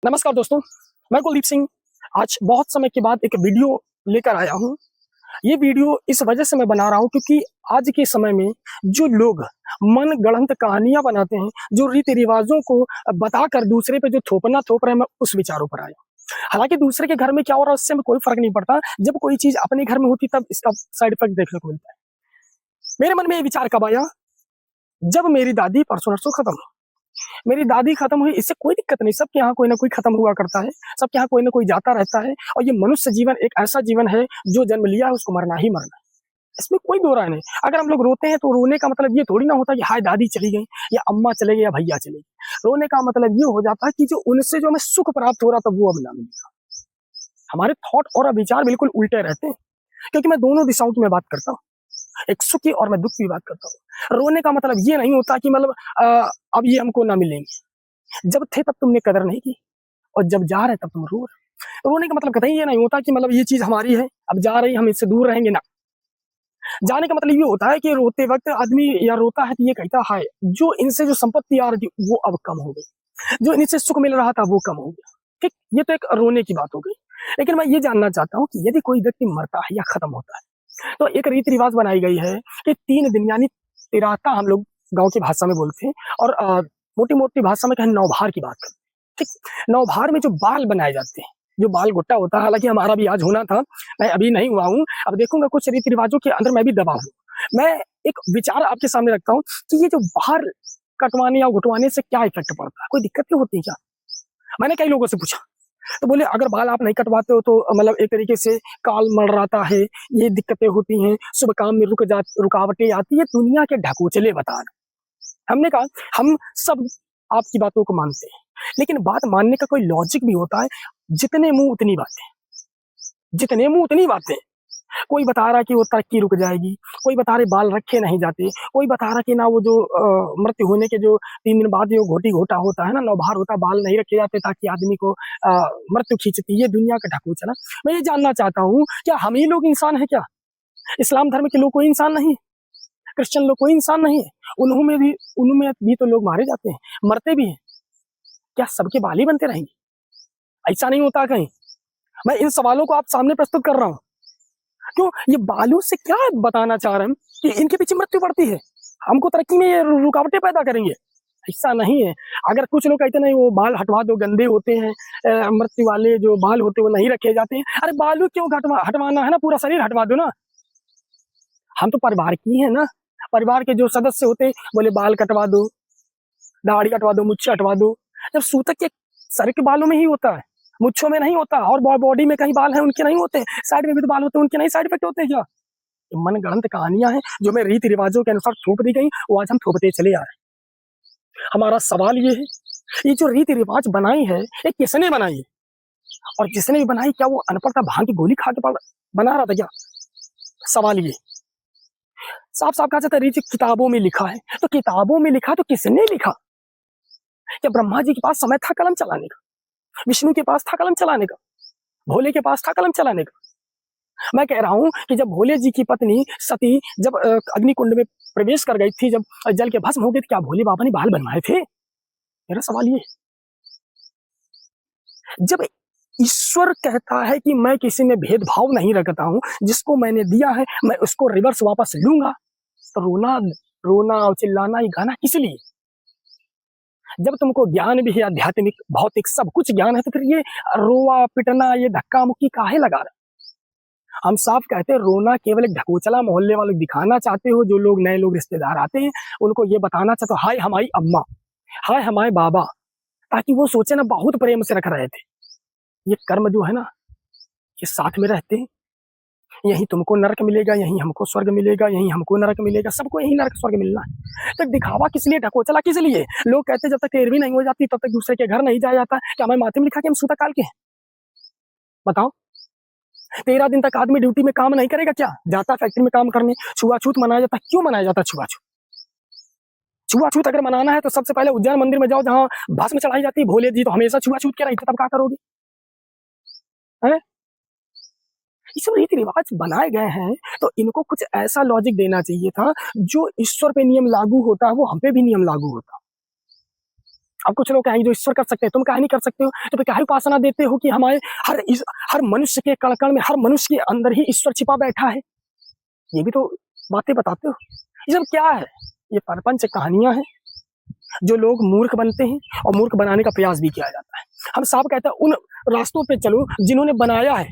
नमस्कार दोस्तों, मैं कुलदीप सिंह आज बहुत समय के बाद एक वीडियो लेकर आया हूँ। ये वीडियो इस वजह से मैं बना रहा हूँ क्योंकि आज के समय में जो लोग मनगढ़ंत कहानियाँ बनाते हैं, जो रीति-रिवाज़ों को बताकर दूसरे पे जो थोपना थोप रहे हैं, मैं उस विचारों पर आया। हालाँकि दूसरे के घर में क्या हो रहा है उससे हमें कोई फ़र्क नहीं पड़ता। जब कोई चीज़ अपने घर में होती तब इसका साइड इफ़ेक्ट देखने को मिलता है। मेरे मन में ये विचार कब आया, जब मेरी दादी परसों-नरसों खत्म हुई। मेरी दादी खत्म हुई, इससे कोई दिक्कत नहीं, सबके यहाँ कोई ना कोई खत्म हुआ करता है, सबके यहाँ कोई ना कोई जाता रहता है और ये मनुष्य जीवन एक ऐसा जीवन है, जो जन्म लिया है उसको मरना ही मरना है। इसमें कोई दो राय नहीं। अगर हम लोग रोते हैं तो रोने का मतलब ये थोड़ी ना होता कि हाय दादी चली गई या अम्मा चले गए या भैया चले गए। रोने का मतलब ये हो जाता है कि जो उनसे जो हमें सुख प्राप्त हो रहा था वो अब ना मिलेगा। हमारे थॉट और विचार बिल्कुल उल्टे रहते हैं, क्योंकि मैं दोनों दिशाओं की मैं बात करता हूँ। एक सुख की और मैं दुःख की बात करता हूँ। रोने का मतलब ये नहीं होता कि मतलब अब ये हमको ना मिलेंगे। जब थे तब तुमने कदर नहीं की और जब जा रहे तब तुम रो रहे। रोने का मतलब कतई ये नहीं होता कि मतलब ये चीज़ हमारी है, अब जा रही हम इससे दूर रहेंगे ना। जाने का मतलब ये होता है कि रोते वक़्त आदमी या रोता है तो ये कहता है, हाय! जो इनसे जो संपत्ति आ रही थी वो अब कम हो गई। जो इनसे सुख मिल रहा था वो कम हो गया। ठीक? ये तो एक रोने की बात हो गई। लेकिन मैं ये जानना चाहता हूँ कि यदि कोई व्यक्ति मरता है या खत्म होता है, तो एक रीति-रिवाज़ बनाई गई है कि 3 दिन यानी तिराता हम लोग गाँव की भाषा में बोलते हैं और मोटी-मोटी भाषा में कहें नौभार की बात करते हैं। ठीक? नौभार में जो बाल बनाए जाते हैं, जो बाल गुट्टा होता है, हालाँकि हमारा भी आज होना था, मैं अभी नहीं हुआ हूँ। अब देखूँगा कुछ रीति-रिवाज़ों के अंदर मैं भी दबा हूँ। मैं एक विचार आपके सामने रखता हूँ कि ये जो बाल कटवाने या गुटवाने से क्या इफ़ेक्ट पड़ता है? कोई दिक्कतें होती हैं क्या? मैंने कई लोगों से पूछा, तो बोले अगर बाल आप नहीं कटवाते हो तो मतलब एक तरीके से काल मँडराता है, ये दिक्कतें होती हैं, शुभ काम में रुकावटें आती हैं, दुनिया के ढकोसले बता रहे। हमने कहा हम सब आपकी बातों को मानते हैं, लेकिन बात मानने का कोई लॉजिक भी होता है। जितने मुँह उतनी बातें, जितने मुँह उतनी बातें। कोई बता रहा है कि वो तरक्की रुक जाएगी, कोई बता रहे बाल रखे नहीं जाते, कोई बता रहा कि ना वो जो मृत्यु होने के जो 3 दिन बाद जो घोटी-घोटा होता है ना, नौभार होता है, बाल नहीं रखे जाते ताकि आदमी को मृत्यु खींचती है, ये दुनिया का ढकोसला। मैं ये जानना चाहता हूँ, क्या हम ही लोग इंसान हैं क्या? इस्लाम धर्म के लोग कोई इंसान नहीं है? क्रिश्चियन लोग कोई इंसान नहीं है? उनमें भी तो लोग मारे जाते हैं, मरते भी हैं। क्या सबके बाल ही बनते रहेंगे? ऐसा नहीं होता कहीं। मैं इन सवालों को आप सामने प्रस्तुत कर रहा हूँ। क्यों? ये बालों से क्या बताना चाह रहे हैं कि इनके पीछे मृत्यु बढ़ती है, हमको तरक्की में ये रुकावटें पैदा करेंगे? ऐसा नहीं है। अगर कुछ लोग कहते नहीं वो बाल हटवा दो, गंदे होते हैं, मृत्यु वाले जो बाल होते हैं वो नहीं रखे जाते हैं। अरे बालों क्यों हटवाना है ना, पूरा शरीर हटवा दो ना। हम तो परिवार की हैं ना, परिवार के जो सदस्य होते हैं बोले बाल कटवा दो, दाढ़ी कटवा दो, मुच्छें हटवा दो। जब सूतक के सर के बालों में ही होता है, मुच्छों में नहीं होता। और बॉडी में कहीं बाल हैं उनके नहीं होते, साइड में भी तो बाल होते हैं उनके नहीं साइड इफेक्ट होते हैं क्या? ये मनगढ़ंत कहानियां हैं जो मैं रीति रिवाजों के अनुसार थोप दी गई, वो आज हम थोपते चले आ रहे हैं। हमारा सवाल ये है, ये जो रीति रिवाज बनाई है ये किसने बनाई है? और जिसने भी बनाई क्या वो अनपढ़ था, भांग की गोली खा के बना रहा था क्या? सवाल ये साफ साफ कहा जाता है रीति किताबों में लिखा है, तो किताबों में लिखा तो किसने लिखा? क्या ब्रह्मा जी के पास समय था कलम चलाने का? विष्णु के पास था कलम चलाने का? भोले के पास था कलम चलाने का? मैं कह रहा हूँ कि जब भोले जी की पत्नी सती जब अग्निकुंड में प्रवेश कर गई थी, जब जल के भस्म हो गए, क्या भोले बाबा ने बाल बनवाए थे? मेरा सवाल ये है। जब ईश्वर कहता है कि मैं किसी में भेदभाव नहीं रखता हूँ, जिसको मैंने दिया है मैं उसको रिवर्स वापस लूंगा, तो रोना रोना और चिल्लाना ये गाना किस लिए? जब तुमको ज्ञान भी है, आध्यात्मिक भौतिक सब कुछ ज्ञान है, तो फिर ये रोआ पिटना ये धक्का मुक्की काहे लगा रहे? हम साफ कहते हैं रोना केवल एक ढकोसला मोहल्ले वालों दिखाना चाहते हो। जो लोग नए लोग रिश्तेदार आते हैं उनको ये बताना चाहते हो हाय हमारी अम्मा, हाय हमारे बाबा, ताकि वो सोचे ना बहुत प्रेम से रख रहे थे। ये कर्म जो है ना, ये साथ में रहते हैं, यहीं तुमको नरक मिलेगा, यहीं हमको स्वर्ग मिलेगा, यहीं हमको नरक मिलेगा, सबको यहीं नरक स्वर्ग मिलना है। तो दिखावा किस लिए, ढकोसला किस लिए? लोग कहते हैं जब तक 13वीं नहीं हो जाती तब तक दूसरे के घर नहीं जाया जाता। क्या हमारे माथे में लिखा कि हम सूता काल के हैं? बताओ। 13 दिन तक आदमी ड्यूटी में काम नहीं करेगा क्या? जाता फैक्ट्री में काम करने। छुआछूत मनाया जाता है, क्यों मनाया जाता है छुआछूत? छुआछूत अगर मनाना है तो सबसे पहले उज्जैन मंदिर में जाओ जहाँ भस्म चढ़ाई जाती है। भोले जी तो हमेशा छुआछूत के रहे थे, तब क्या करोगे? हैं? ये सब रीति रिवाज बनाए गए हैं, तो इनको कुछ ऐसा लॉजिक देना चाहिए था, जो ईश्वर पे नियम लागू होता है वो हम पे भी नियम लागू होता। अब कुछ लोग कहेंगे जो ईश्वर कर सकते हैं तुम काहे नहीं कर सकते हो, तो फिर काहे उपासना देते हो कि हमारे हर मनुष्य के कण कण में, हर मनुष्य के अंदर ही ईश्वर छिपा बैठा है। ये भी तो बातें बताते हो। ये सब क्या है? ये प्रपंच कहानियां हैं जो लोग मूर्ख बनते हैं और मूर्ख बनाने का प्रयास भी किया जाता है। हम साफ कहते हैं उन रास्तों पे चलो जिन्होंने बनाया है,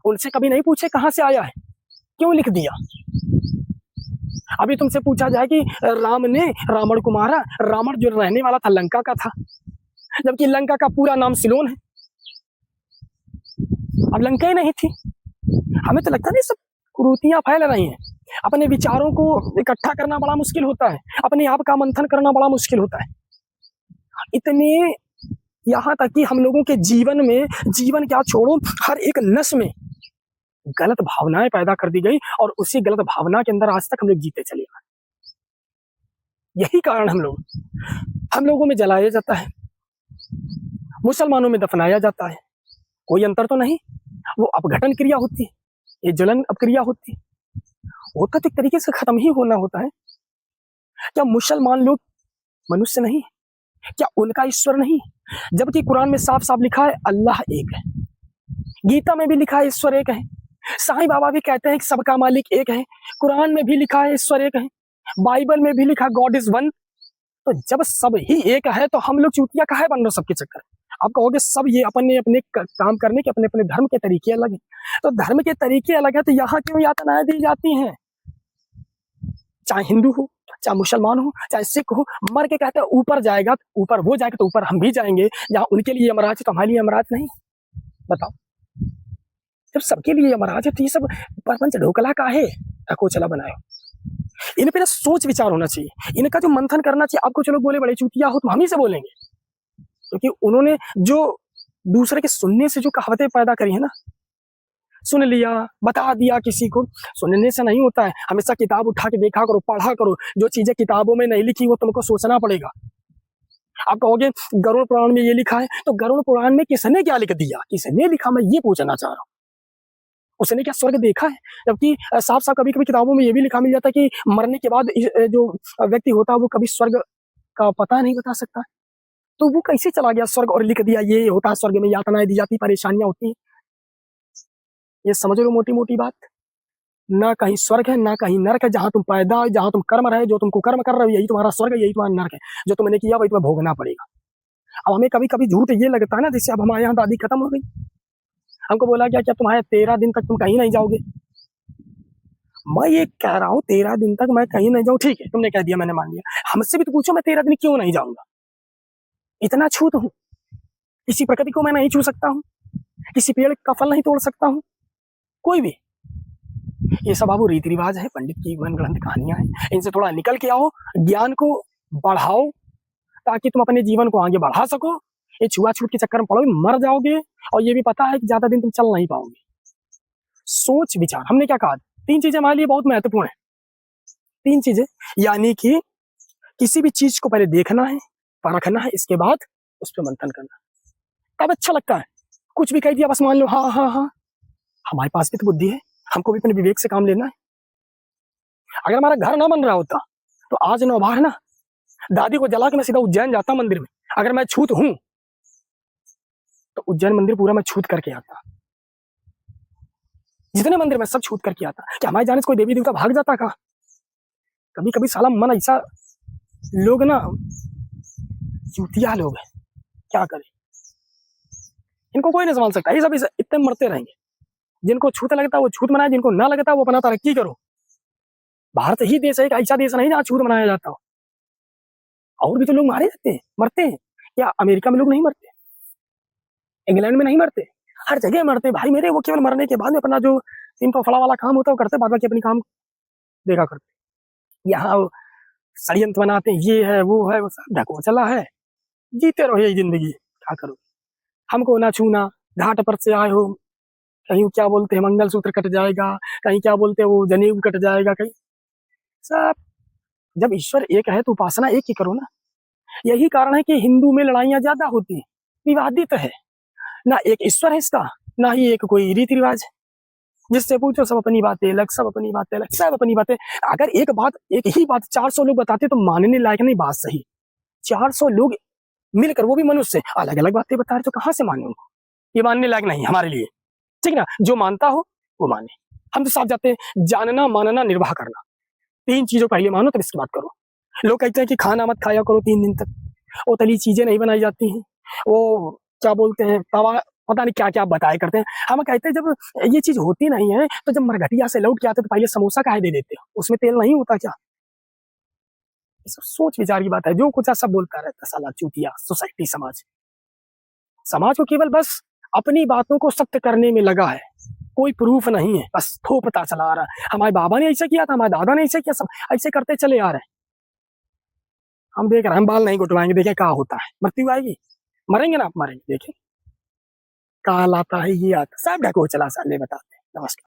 उनसे कभी नहीं पूछे कहां से आया है, क्यों लिख दिया। अभी तुमसे पूछा जाए कि राम ने रावण को मारा, रावण जो रहने वाला था लंका का था, जबकि लंका का पूरा नाम सिलोन है। अब लंका ही नहीं थी। हमें तो लगता नहीं सब कुरीतियां फैल रही हैं। अपने विचारों को इकट्ठा करना बड़ा मुश्किल होता है, अपने आप का मंथन करना बड़ा मुश्किल होता है। इतने यहाँ तक कि हम लोगों के जीवन में, जीवन क्या छोड़ो, हर एक नस में गलत भावनाएं पैदा कर दी गई और उसी गलत भावना के अंदर आज तक हम लोग जीते चले आए। यही कारण हम लोगों में जलाया जाता है, मुसलमानों में दफनाया जाता है। कोई अंतर तो नहीं, वो अपघटन क्रिया होती है, ये ज्वलन अपक्रिया होती है, वो तो एक तरीके से खत्म ही होना होता है। क्या मुसलमान लोग मनुष्य नहीं? क्या उनका ईश्वर नहीं? जबकि कुरान में साफ साफ लिखा है अल्लाह एक है, गीता में भी लिखा है ईश्वर एक है, साईं बाबा भी कहते हैं कि सबका मालिक एक है, कुरान में भी लिखा है ईश्वर एक है, बाइबल में भी लिखा गॉड इज वन। तो जब सब ही एक है तो हम लोग चूतिया काहे बन रहे सबके चक्कर? आप कहोगे सब ये अपने अपने काम करने के अपने अपने धर्म के तरीके अलग हैं, तो धर्म के तरीके अलग है तो यहाँ क्यों यातनाएं दी जाती हैं? चाहे हिंदू हो, चाहे मुसलमान हो, चाहे सिख हो, मर के कहते हैं ऊपर जाएगा, ऊपर वो जाएगा तो ऊपर हम भी जाएंगे। जहाँ उनके लिए यमराज है तो हमारे लिए यमराज नहीं। बताओ, जब सबके लिए यमराज है तो ये सब प्रपंच ढोकला का है, अकोचला बनाए। इन पे ना सोच विचार होना चाहिए, इनका जो मंथन करना चाहिए। आपको चलो बोले बड़े चूतिया हो तो हम ही से बोलेंगे, क्योंकि उन्होंने जो दूसरे के सुनने से जो कहावतें पैदा करी है ना, सुन लिया, बता दिया किसी को, सुनने से नहीं होता है। हमेशा किताब उठा के देखा करो, पढ़ा करो। जो चीजें किताबों में नहीं लिखी वो तुमको सोचना पड़ेगा। आप कहोगे गरुड़ पुराण में ये लिखा है, तो गरुड़ पुराण में किसने क्या लिख दिया, किसने लिखा, मैं ये पूछना चाह रहा हूँ। उसने क्या स्वर्ग देखा है? जबकि साफ साफ कभी कभी किताबों में ये भी लिखा मिल जाता है कि मरने के बाद जो व्यक्ति होता है वो कभी स्वर्ग का पता नहीं बता सकता। तो वो कैसे चला गया स्वर्ग और लिख दिया ये होता है स्वर्ग में, यातनाएं दी जाती, परेशानियां होती हैं। ये समझ लो मोटी मोटी बात, ना कहीं स्वर्ग है ना कहीं नरक है। जहां तुम पैदा हो, जहां तुम कर्म रहे, जो तुमको कर्म कर रहे हो, यही तुम्हारा स्वर्ग है, यही तुम्हारा नरक है। जो तुमने किया वही तुम्हें भोगना पड़ेगा। अब हमें कभी कभी झूठ ये लगता है ना, जैसे अब हमारे यहाँ दादी खत्म हो गई, हमको बोला क्या क्या तुम्हारे 13 दिन तक तुम कहीं नहीं जाओगे। मैं ये कह रहा हूँ 13 दिन तक मैं कहीं नहीं जाऊँ, ठीक है तुमने कह दिया, मैंने मान लिया। हमसे भी तो पूछो मैं 13 दिन क्यों नहीं जाऊंगा? इतना छूत हूँ, किसी प्रकृति को मैं नहीं छू सकता हूँ, किसी पेड़ का फल नहीं तोड़ सकता हूँ, कोई भी। ये सब बाबू रीति रिवाज है, पंडित की मनगढ़ंत कहानियां हैं। इनसे थोड़ा निकल के आओ, ज्ञान को बढ़ाओ ताकि तुम अपने जीवन को आगे बढ़ा सको। ये छुआछूत के चक्कर में पड़ोगे, मर जाओगे, और ये भी पता है कि ज्यादा दिन तुम चल नहीं पाओगे। सोच विचार, हमने क्या कहा, 3 चीजें हमारे लिए बहुत महत्वपूर्ण है। 3 चीजें, यानी कि किसी भी चीज को पहले देखना है, परखना है, इसके बाद उस पर मंथन करना। तब अच्छा लगता है। कुछ भी कह दिया बस मान लो हाँ हाँ हाँ। हमारे पास भी तो बुद्धि है, हमको भी अपने विवेक से काम लेना है। अगर हमारा घर ना बन रहा होता तो आज नौबार ना दादी को जला के मैं सीधा उज्जैन जाता मंदिर में। अगर मैं छूत हूं तो उज्जैन मंदिर पूरा मैं छूत करके आता, जितने मंदिर में सब छूत करके आता। क्या हमारे जाने से कोई देवी देवता भाग जाता का? कभी कभी साला मन ऐसा, लोग ना चूतिया लोग हैं, क्या करें, इनको कोई नहीं संभाल सकता। ये सब इतने मरते रहेंगे। जिनको छूत लगता है वो छूत मनाए, जिनको ना लगता वो अपना तरक्की करो। भारत ही देश है एक ऐसा देश नहीं जहाँ छूत मनाया जाता हो। और भी तो लोग मारे जाते हैं, मरते हैं। क्या अमेरिका में लोग नहीं मरते? इंग्लैंड में नहीं मरते? हर जगह मरते भाई मेरे। वो केवल मरने के बाद में अपना जो 3 फड़ा वाला काम होता है वो करते, बाद बाकी अपनी काम देखा करते। यहाँ षड्यंत्र बनाते हैं, ये है वो है, वो सब ढको चला है। जीते रहो यही जिंदगी, क्या करो। हमको ना छूना, घाट पर से आए हो, कहीं क्या बोलते हैं मंगलसूत्र कट जाएगा, कहीं क्या बोलते हैं वो जनेऊ कट जाएगा, कहीं सब। जब ईश्वर एक है तो उपासना एक ही करो ना। यही कारण है कि हिंदू में लड़ाइयां ज्यादा होती है, विवादित है ना। एक ईश्वर है इसका, ना ही एक कोई रीति रिवाज है। जिससे पूछो सब अपनी बातें अलग, सब अपनी बातें अलग, सब अपनी बातें। अगर एक ही बात 400 लोग बताते तो मानने लायक नहीं बात सही। 400 लोग मिलकर, वो भी मनुष्य, अलग अलग बातें बता रहे, तो कहाँ से माने उनको? ये मानने लायक नहीं हमारे लिए, ठीक ना? जो मानता हो वो माने। हम तो साफ जाते हैं, जानना, मानना, निर्वाह करना, 3 चीजों पहले मानो तब इसकी बात करो। लोग कहते हैं कि खाना मत खाया करो 3 दिन तक, वो तली चीजें नहीं बनाई जाती हैं, वो क्या बोलते हैं, तवा, पता नहीं क्या क्या बताया करते हैं। हम कहते हैं जब ये चीज होती नहीं है तो जब मरघटिया से लौट के आते तो पहले समोसा काहे दे देते हो, उसमें तेल नहीं होता क्या? ये सब सोच विचार की बात है। जो कुछ है सब बोलता रहता है साला चूतिया सोसाइटी, समाज। समाज को केवल बस अपनी बातों को सत्य करने में लगा है, कोई प्रूफ नहीं है, बस थोपता चला आ रहा है। हमारे बाबा ने ऐसा किया था, हमारे दादा ने ऐसा किया, सब ऐसे करते चले आ रहे हैं। हम देख रहे हैं, हम बाल नहीं गुटवाएंगे, देखें क्या होता है। मृत्यु आएगी, मरेंगे ना, आप मरेंगे, देखें काल आता है, ये आता, सब ढको चला साले बताते। नमस्कार।